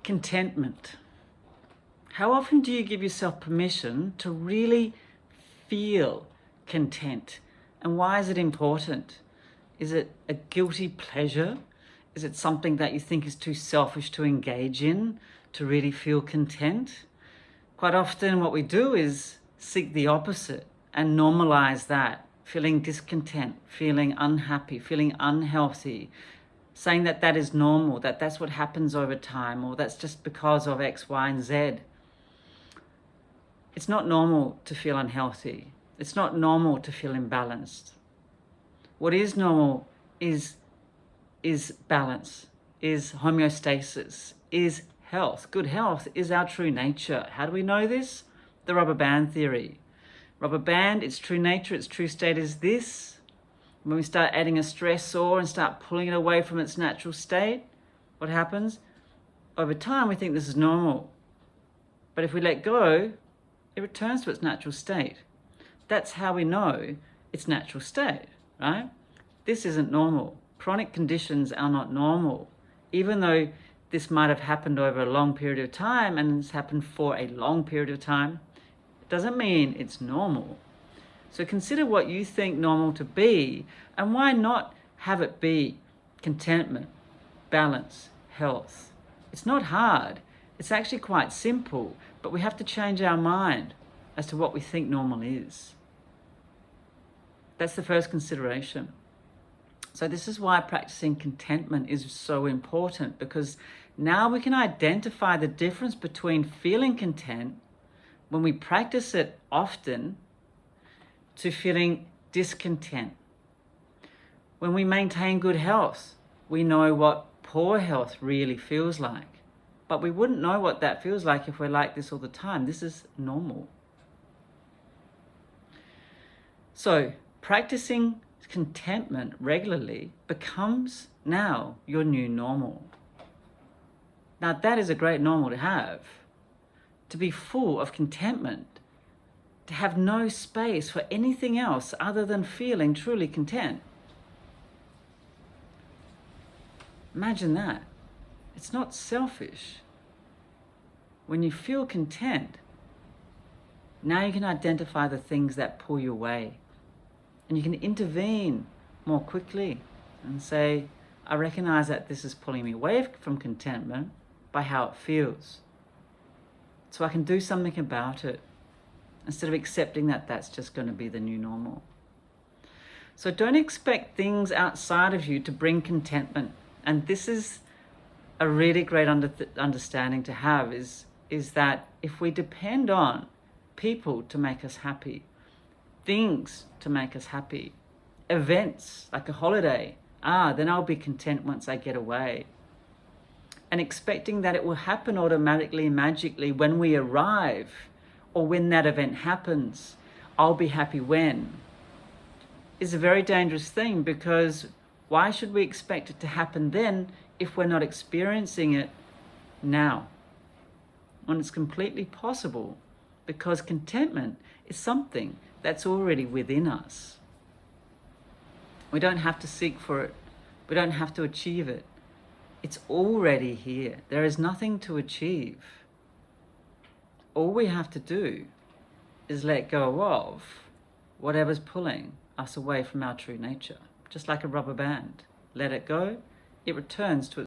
Contentment. How often do you give yourself permission to really feel content? And why is it important? Is it a guilty pleasure? Is it something that you think is too selfish to engage in, to really feel content? Quite often what we do is seek the opposite and normalize that, feeling discontent, feeling unhappy, feeling unhealthy, saying that that is normal, that that's what happens over time, or that's just because of X, Y, and Z. It's not normal to feel unhealthy. It's not normal to feel imbalanced. What is normal is balance, is homeostasis, is health. Good health is our true nature. How do we know this? The rubber band theory. Rubber band, its true nature, its true state is this. When we start adding a stressor and start pulling it away from its natural state, what happens? Over time, we think this is normal. But if we let go, it returns to its natural state. That's how we know its natural state, right? This isn't normal. Chronic conditions are not normal. Even though this might have happened over a long period of time and it's happened for a long period of time, it doesn't mean it's normal. So consider what you think normal to be, and why not have it be contentment, balance, health. It's not hard. It's actually quite simple, but we have to change our mind as to what we think normal is. That's the first consideration. So this is why practicing contentment is so important, because now we can identify the difference between feeling content when we practice it often to feeling discontent. When we maintain good health, we know what poor health really feels like. But we wouldn't know what that feels like if we're like this all the time. This is normal. So practicing contentment regularly becomes now your new normal. Now that is a great normal to have. To be full of contentment. To have no space for anything else other than feeling truly content. Imagine that. It's not selfish. When you feel content, now you can identify the things that pull you away. And you can intervene more quickly and say, I recognize that this is pulling me away from contentment by how it feels. So I can do something about it, instead of accepting that that's just going to be the new normal. So don't expect things outside of you to bring contentment. And this is a really great understanding to have, is that if we depend on people to make us happy, things to make us happy, events like a holiday, then I'll be content once I get away. And expecting that it will happen automatically, magically when we arrive, or when that event happens, I'll be happy when, is a very dangerous thing, because why should we expect it to happen then if we're not experiencing it now? When it's completely possible, because contentment is something that's already within us. We don't have to seek for it. We don't have to achieve it. It's already here. There is nothing to achieve. All we have to do is let go of whatever's pulling us away from our true nature. Just like a rubber band. Let it go, it returns to its